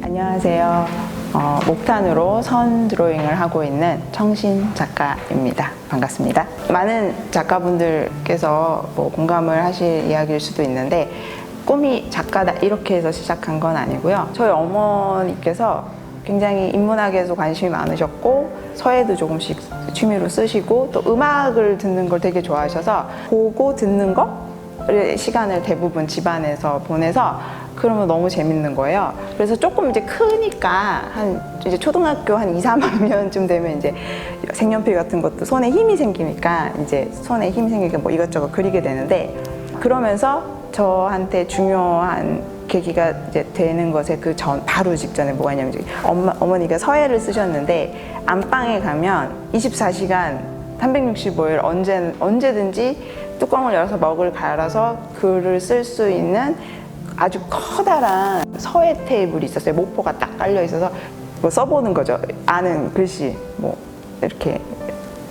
안녕하세요. 목탄으로 선 드로잉을 하고 있는 청신 작가입니다. 반갑습니다. 많은 작가분들께서 공감을 하실 이야기일 수도 있는데, 꿈이 작가다 이렇게 해서 시작한 건 아니고요. 저희 어머니께서 굉장히 인문학에도 관심이 많으셨고 서예도 조금씩 취미로 쓰시고 또 음악을 듣는 걸 되게 좋아하셔서 보고 듣는 거를 시간을 대부분 집안에서 보내서 그러면 너무 재밌는 거예요. 그래서 조금 이제 크니까 이제 초등학교 한 2, 3학년쯤 되면 이제 색연필 같은 것도 손에 힘이 생기니까 이제 손에 힘이 생기니까 뭐 이것저것 그리게 되는데, 그러면서 저한테 중요한 계기가 이제 되는 것에 그 바로 직전에 뭐가 있냐면, 어머니가 서예를 쓰셨는데 안방에 가면 24시간 365일 언제든지 뚜껑을 열어서 먹을 갈아서 글을 쓸 수 있는 아주 커다란 서예 테이블이 있었어요. 목포가 딱 깔려 있어서 뭐 써보는 거죠. 아는 글씨 뭐 이렇게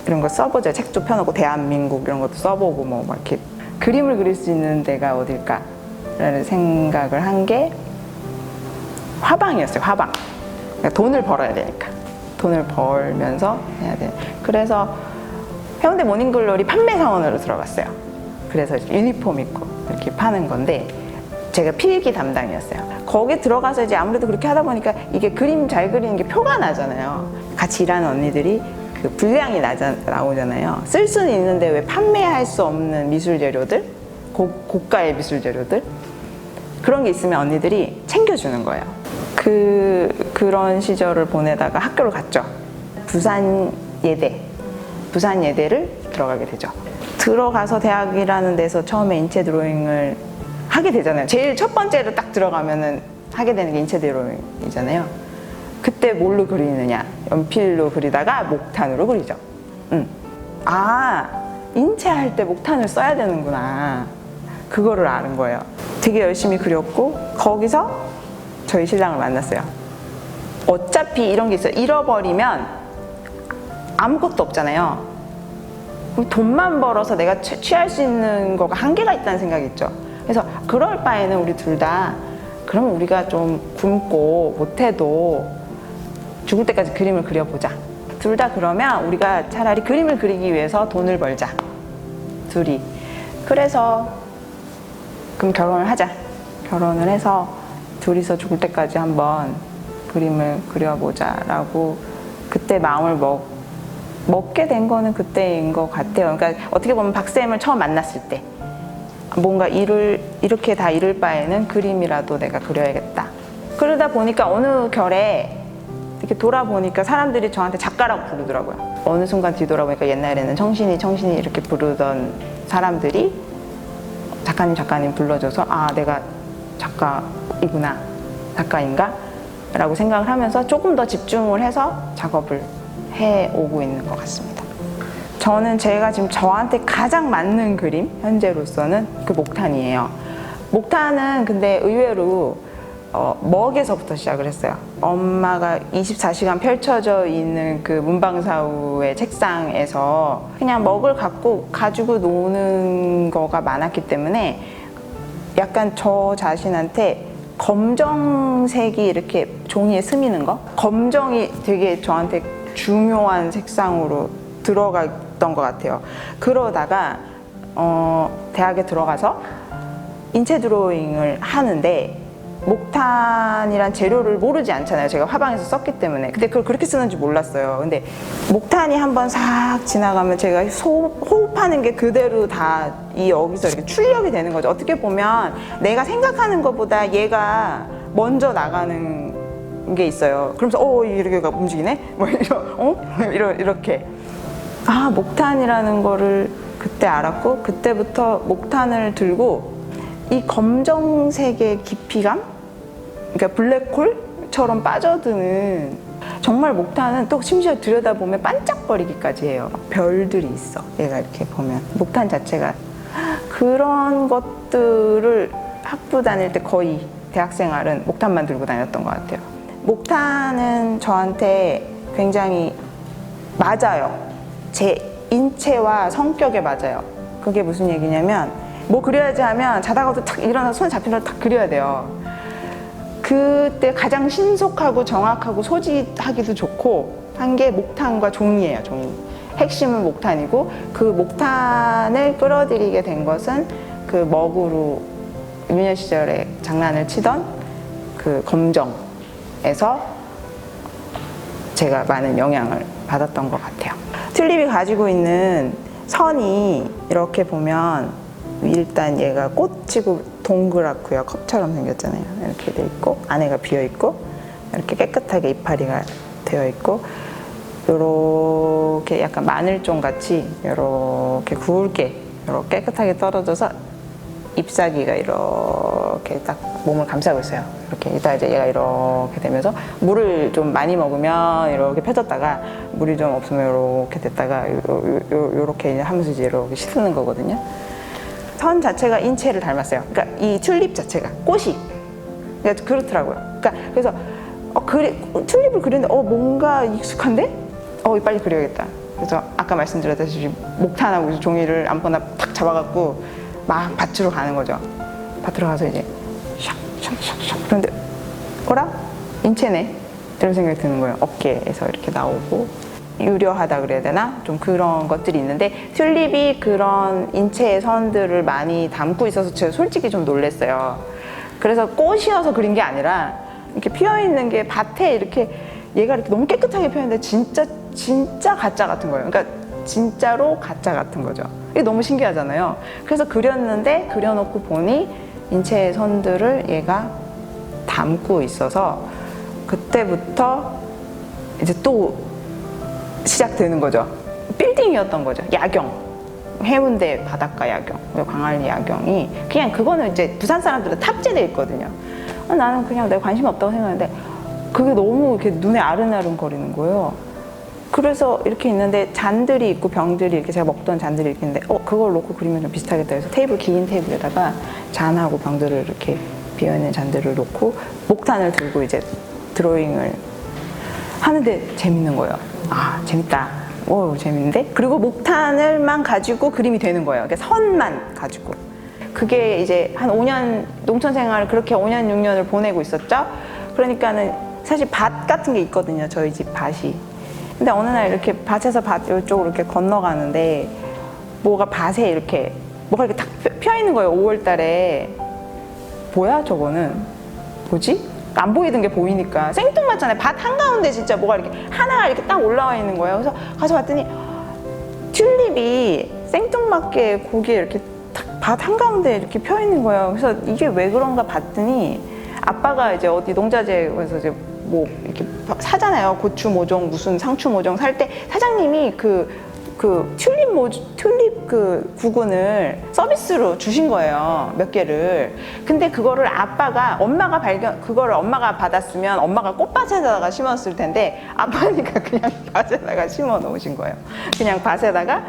이런 거 써보죠. 책도 펴놓고 대한민국 이런 것도 써보고 뭐 막 이렇게 그림을 그릴 수 있는 데가 어딜까라는 생각을 한 게 화방이었어요. 화방. 그러니까 돈을 벌어야 되니까 돈을 벌면서 해야 돼. 그래서 해운대 모닝글로리 판매 사원으로 들어갔어요. 그래서 유니폼 입고 이렇게 파는 건데 제가 필기 담당이었어요. 거기 들어가서 이제 아무래도 그렇게 하다 보니까 이게 그림 잘 그리는 게 표가 나잖아요. 같이 일하는 언니들이 그 분량이 나오잖아요. 쓸 수는 있는데 왜 판매할 수 없는 미술 재료들, 고가의 미술 재료들, 그런 게 있으면 언니들이 챙겨주는 거예요. 그런 시절을 보내다가 학교를 갔죠. 부산 예대를 들어가게 되죠. 들어가서 대학이라는 데서 처음에 인체 드로잉을 하게 되잖아요. 제일 첫 번째로 딱 들어가면은 하게 되는 게 인체 드로잉이잖아요. 그때 뭘로 그리느냐? 연필로 그리다가 목탄으로 그리죠. 인체할 때 목탄을 써야 되는구나. 그거를 아는 거예요. 되게 열심히 그렸고 거기서 저희 신랑을 만났어요. 어차피 이런 게 있어요. 잃어버리면 아무것도 없잖아요. 돈만 벌어서 내가 취할 수 있는 거가 한계가 있다는 생각이 있죠. 그래서 그럴 바에는 우리 둘 다 그러면 우리가 좀 굶고 못해도 죽을 때까지 그림을 그려보자. 둘 다 그러면 우리가 차라리 그림을 그리기 위해서 돈을 벌자. 둘이. 그래서 그럼 결혼을 하자. 결혼을 해서 둘이서 죽을 때까지 한번 그림을 그려보자 라고 그때 마음을 먹게 된 거는 그때인 것 같아요. 그러니까 어떻게 보면 박쌤을 처음 만났을 때 뭔가 이렇게 다 이룰 바에는 그림이라도 내가 그려야겠다. 그러다 보니까 어느 결에 이렇게 돌아보니까 사람들이 저한테 작가라고 부르더라고요. 어느 순간 뒤돌아보니까 옛날에는 청신이 이렇게 부르던 사람들이 작가님 불러줘서 내가 작가이구나, 작가인가? 라고 생각을 하면서 조금 더 집중을 해서 작업을 해오고 있는 것 같습니다. 저는 제가 지금 저한테 가장 맞는 그림 현재로서는 그 목탄이에요. 목탄은 근데 의외로 먹에서부터 시작을 했어요. 엄마가 24시간 펼쳐져 있는 그 문방사우의 책상에서 그냥 먹을 가지고 노는 거가 많았기 때문에 약간 저 자신한테 검정색이 이렇게 종이에 스미는 거? 검정이 되게 저한테 중요한 색상으로 들어갔던 것 같아요. 그러다가 대학에 들어가서 인체 드로잉을 하는데 목탄이란 재료를 모르지 않잖아요. 제가 화방에서 썼기 때문에. 근데 그걸 그렇게 쓰는지 몰랐어요. 근데 목탄이 한번 싹 지나가면 제가 호흡하는 게 그대로 다 여기서 이렇게 출력이 되는 거죠. 어떻게 보면 내가 생각하는 것보다 얘가 먼저 나가는 게 있어요. 그러면서 이렇게 움직이네? 이렇게. 목탄이라는 거를 그때 알았고, 그때부터 목탄을 들고 이 검정색의 깊이감? 그러니까 블랙홀처럼 빠져드는, 정말 목탄은 또 심지어 들여다보면 반짝거리기까지 해요. 별들이 있어. 얘가 이렇게 보면. 목탄 자체가. 그런 것들을 학부 다닐 때 거의 대학생활은 목탄만 들고 다녔던 것 같아요. 목탄은 저한테 굉장히 맞아요. 제 인체와 성격에 맞아요. 그게 무슨 얘기냐면 뭐 그려야지 하면 자다가도 탁 일어나서 손 잡힌 대로 탁 그려야 돼요. 그때 가장 신속하고 정확하고 소지하기도 좋고 한 게 목탄과 종이에요. 종이. 핵심은 목탄이고 그 목탄을 끌어들이게 된 것은 그 먹으로 유년 시절에 장난을 치던 그 검정에서 제가 많은 영향을 받았던 것 같아요. 튤립이 가지고 있는 선이 이렇게 보면 일단 얘가 꽃이고 동그랗고요. 컵처럼 생겼잖아요. 이렇게 돼 있고 안에가 비어 있고 이렇게 깨끗하게 이파리가 되어 있고 요렇게 약간 마늘종 같이 요렇게 굵게 요렇게 깨끗하게 떨어져서 잎사귀가 이렇게 딱 몸을 감싸고 있어요. 이렇게 이따 이제 얘가 이렇게 되면서 물을 좀 많이 먹으면 이렇게 펴졌다가 물이 좀 없으면 이렇게 됐다가 요렇게 하면서 이제 이렇게 씻는 거거든요. 선 자체가 인체를 닮았어요. 그러니까 이 튤립 자체가 꽃이 그러니까 그렇더라고요. 그러니까 그래서 튤립을 그리는데 뭔가 익숙한데 빨리 그려야겠다. 그래서 아까 말씀드렸다시피 목탄하고 종이를 아무거나 탁 잡아갖고 막 밭으로 가는 거죠. 밭으로 가서 이제 샥샥샥샥 그런데 어라? 인체네? 이런 생각이 드는 거예요. 어깨에서 이렇게 나오고 유려하다 그래야 되나? 좀 그런 것들이 있는데 튤립이 그런 인체의 선들을 많이 담고 있어서 제가 솔직히 좀 놀랐어요. 그래서 꽃이어서 그린 게 아니라 이렇게 피어있는 게 밭에 이렇게 얘가 이렇게 너무 깨끗하게 피어있는데 진짜 가짜 같은 거예요. 그러니까 진짜로 가짜 같은 거죠. 이게 너무 신기하잖아요. 그래서 그렸는데 그려놓고 보니 인체의 선들을 얘가 담고 있어서 그때부터 이제 또 시작되는 거죠. 빌딩이었던 거죠. 야경. 해운대 바닷가 야경, 광안리 야경이 그냥 그거는 이제 부산 사람들은 탑재되어 있거든요. 나는 그냥 내가 관심 없다고 생각하는데 그게 너무 이렇게 눈에 아른아른 거리는 거예요. 그래서 이렇게 있는데 잔들이 있고 병들이 이렇게 제가 먹던 잔들이 이렇게 있는데 그걸 놓고 그리면 좀 비슷하겠다 해서 긴 테이블에다가 잔하고 병들을 이렇게 비어있는 잔들을 놓고 목탄을 들고 이제 드로잉을 하는데 재밌는 거예요. 재밌다. 재밌는데? 그리고 목탄을만 가지고 그림이 되는 거예요. 그러니까 선만 가지고. 그게 이제 한 5년, 농촌 생활을 그렇게 5년, 6년을 보내고 있었죠. 그러니까는 사실 밭 같은 게 있거든요. 저희 집 밭이. 근데 어느 날 이렇게 밭에서 밭 이쪽으로 이렇게 건너가는데 뭐가 밭에 이렇게 뭐가 이렇게 딱 펴 있는 거예요. 5월 달에. 뭐야, 저거는? 뭐지? 안 보이던 게 보이니까 생뚱맞잖아요. 밭 한가운데 진짜 뭐가 이렇게 하나가 이렇게 딱 올라와 있는 거예요. 그래서 가서 봤더니 튤립이 생뚱맞게 거기에 이렇게 밭 한가운데 이렇게 펴 있는 거예요. 그래서 이게 왜 그런가 봤더니 아빠가 이제 어디 농자재에서 이제 뭐 이렇게 사잖아요. 고추 모종 무슨 상추 모종 살 때 사장님이 그 튤립 그 구근을 서비스로 주신 거예요. 몇 개를. 근데 그거를 그거를 엄마가 받았으면 엄마가 꽃밭에다가 심었을 텐데 아빠니까 그냥 밭에다가 심어 놓으신 거예요. 그냥 밭에다가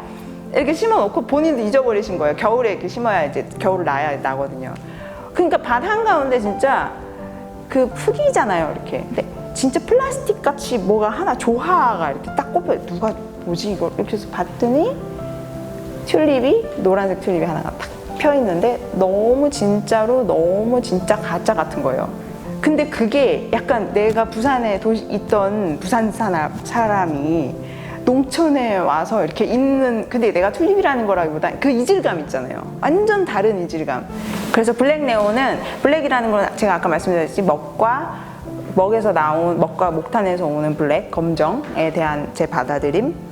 이렇게 심어 놓고 본인도 잊어버리신 거예요. 겨울에 이렇게 심어야 이제 겨울 나거든요. 그러니까 밭 한가운데 진짜 그 흙이잖아요. 이렇게. 근데 진짜 플라스틱 같이 뭐가 하나 조화가 이렇게 딱 꼽혀. 누가 뭐지 이거 이렇게 해서 봤더니 노란색 튤립이 하나가 딱 펴 있는데 너무 진짜 가짜 같은 거예요. 근데 그게 약간 내가 부산에 있던 부산 사람이 농촌에 와서 이렇게 있는 근데 내가 튤립이라는 거라기보다 그 이질감 있잖아요. 완전 다른 이질감. 그래서 블랙이라는 건 제가 아까 말씀드렸듯이 먹과 목탄에서 오는 블랙, 검정에 대한 제 받아들임.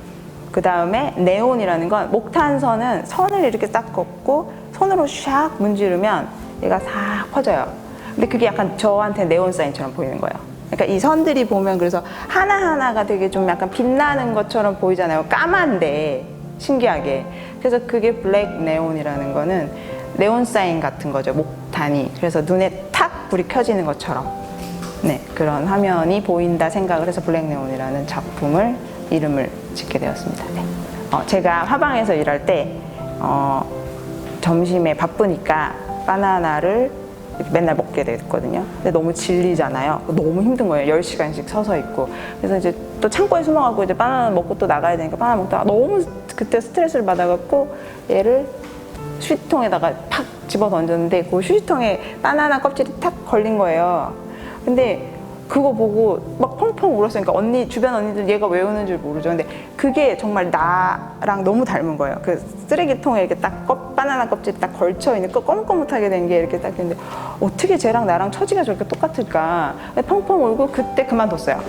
그 다음에 네온이라는 건 목탄선은 선을 이렇게 딱 걷고 손으로 샥 문지르면 얘가 싹 퍼져요. 근데 그게 약간 저한테 네온 사인처럼 보이는 거예요. 그러니까 이 선들이 보면 그래서 하나하나가 되게 좀 약간 빛나는 것처럼 보이잖아요. 까만데 신기하게. 그래서 그게 블랙 네온이라는 거는 네온 사인 같은 거죠. 목탄이. 그래서 눈에 탁 불이 켜지는 것처럼. 네, 그런 화면이 보인다 생각을 해서 블랙네온이라는 이름을 짓게 되었습니다. 네. 제가 화방에서 일할 때 점심에 바쁘니까 바나나를 맨날 먹게 됐거든요. 근데 너무 질리잖아요. 너무 힘든 거예요. 10시간씩 서서 있고. 그래서 이제 또 창고에 숨어가고 이제 바나나 먹고 또 나가야 되니까 바나나 먹다가 너무 그때 스트레스를 받아갖고 얘를 휴지통에다가 팍 집어 던졌는데 그 휴지통에 바나나 껍질이 탁 걸린 거예요. 근데 그거 보고 막 펑펑 울었으니까 주변 언니들 얘가 왜 우는 줄 모르죠. 근데 그게 정말 나랑 너무 닮은 거예요. 그 쓰레기통에 이렇게 딱 바나나 껍질이 딱 걸쳐있는 거뭇거뭇하게 된 게 이렇게 딱 있는데 어떻게 쟤랑 나랑 처지가 저렇게 똑같을까. 펑펑 울고 그때 그만뒀어요.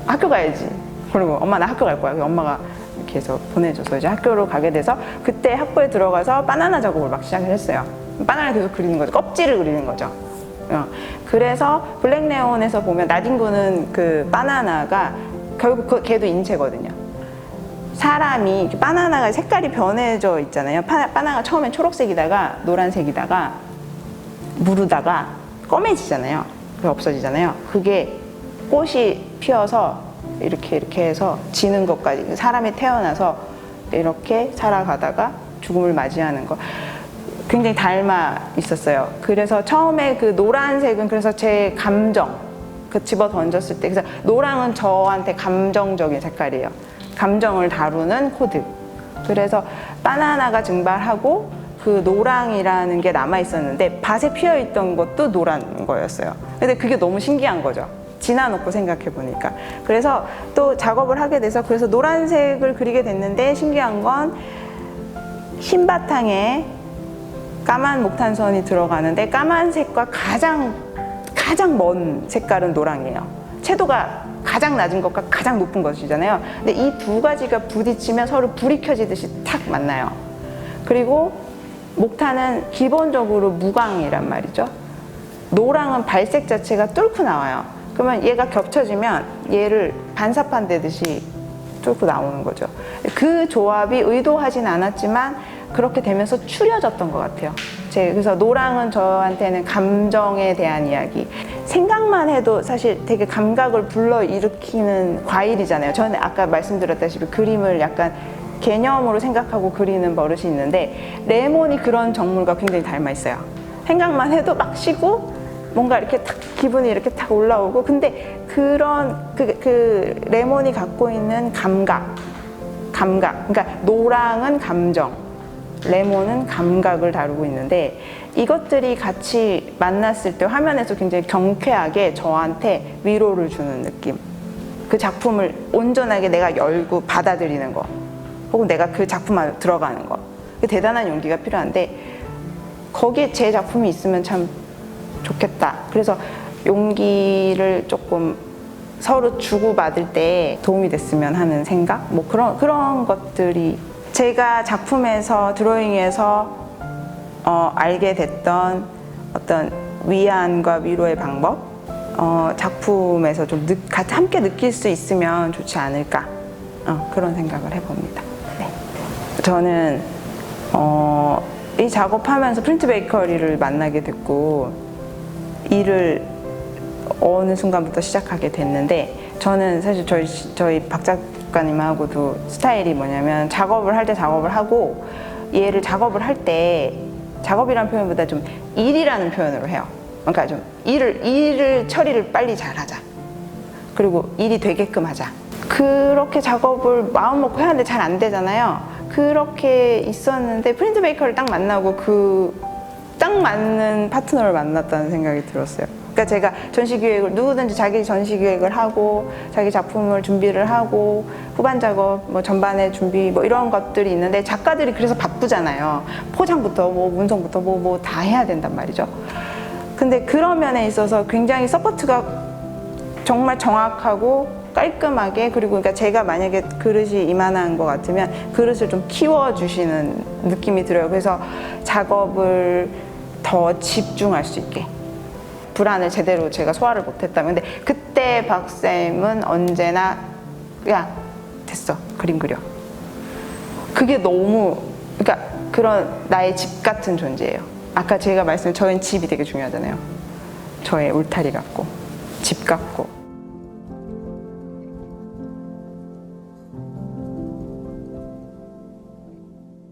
학교 가야지. 그리고 엄마 나 학교 갈 거야. 엄마가 이렇게 해서 보내줘서 이제 학교로 가게 돼서 그때 학교에 들어가서 바나나 작업을 막 시작을 했어요. 바나나를 계속 그리는 거죠. 껍질을 그리는 거죠. 그래서 블랙네온에서 보면 나딘구는 그 바나나가 결국 걔도 인체거든요. 사람이 바나나가 색깔이 변해져 있잖아요. 바나나가 처음엔 초록색이다가 노란색이다가 무르다가 검해지잖아요. 그게 없어지잖아요. 그게 꽃이 피어서 이렇게 해서 지는 것까지 사람이 태어나서 이렇게 살아가다가 죽음을 맞이하는 거 굉장히 닮아 있었어요. 그래서 처음에 그 노란색은 그래서 제 감정 그 집어 던졌을 때 그래서 노랑은 저한테 감정적인 색깔이에요. 감정을 다루는 코드. 그래서 바나나가 증발하고 그 노랑이라는 게 남아 있었는데 밭에 피어 있던 것도 노란 거였어요. 근데 그게 너무 신기한 거죠. 지나놓고 생각해 보니까. 그래서 또 작업을 하게 돼서 그래서 노란색을 그리게 됐는데 신기한 건 흰 바탕에 까만 목탄선이 들어가는데 까만색과 가장 먼 색깔은 노랑이에요. 채도가 가장 낮은 것과 가장 높은 것이잖아요. 근데 이 두 가지가 부딪히면 서로 불이 켜지듯이 탁 만나요. 그리고 목탄은 기본적으로 무광이란 말이죠. 노랑은 발색 자체가 뚫고 나와요. 그러면 얘가 겹쳐지면 얘를 반사판 되듯이 뚫고 나오는 거죠. 그 조합이 의도하진 않았지만 그렇게 되면서 추려졌던 것 같아요. 그래서 노랑은 저한테는 감정에 대한 이야기. 생각만 해도 사실 되게 감각을 불러일으키는 과일이잖아요. 저는 아까 말씀드렸다시피 그림을 약간 개념으로 생각하고 그리는 버릇이 있는데 레몬이 그런 정물과 굉장히 닮아 있어요. 생각만 해도 막 쉬고 뭔가 이렇게 탁 기분이 이렇게 탁 올라오고 근데 그런 그 레몬이 갖고 있는 감각 그러니까 노랑은 감정 레몬은 감각을 다루고 있는데 이것들이 같이 만났을 때 화면에서 굉장히 경쾌하게 저한테 위로를 주는 느낌. 그 작품을 온전하게 내가 열고 받아들이는 거 혹은 내가 그 작품 안에 들어가는 거 대단한 용기가 필요한데 거기에 제 작품이 있으면 참 좋겠다. 그래서 용기를 조금 서로 주고받을 때 도움이 됐으면 하는 생각? 뭐 그런 것들이 제가 작품에서 드로잉에서 알게 됐던 어떤 위안과 위로의 방법 작품에서 좀 함께 느낄 수 있으면 좋지 않을까 그런 생각을 해봅니다. 네. 저는 이 작업하면서 프린트 베이커리를 만나게 됐고 일을 어느 순간부터 시작하게 됐는데 저는 사실 저희 박 작가님하고도 스타일이 뭐냐면 작업을 할 때 작업을 하고 얘를 작업을 할 때 작업이라는 표현보다 좀 일이라는 표현으로 해요. 그러니까 좀 일을 처리를 빨리 잘하자. 그리고 일이 되게끔 하자. 그렇게 작업을 마음 먹고 해야 하는데 잘 안 되잖아요. 그렇게 있었는데 프린트 베이커를 딱 만나고 딱 맞는 파트너를 만났다는 생각이 들었어요. 그러니까 제가 전시기획을 누구든지 자기 전시기획을 하고 자기 작품을 준비를 하고 후반 작업 뭐 전반의 준비 뭐 이런 것들이 있는데 작가들이 그래서 바쁘잖아요. 포장부터 뭐 문성부터 뭐 다 해야 된단 말이죠. 근데 그런 면에 있어서 굉장히 서포트가 정말 정확하고 깔끔하게 그리고 그러니까 제가 만약에 그릇이 이만한 것 같으면 그릇을 좀 키워주시는 느낌이 들어요. 그래서 작업을 더 집중할 수 있게 불안을 제대로 제가 소화를 못했다면 근데 그때 박쌤은 언제나 야 됐어 그림 그려 그게 너무 그러니까 그런 나의 집 같은 존재예요. 아까 제가 말씀드린 저희는 집이 되게 중요하잖아요. 저의 울타리 같고 집 같고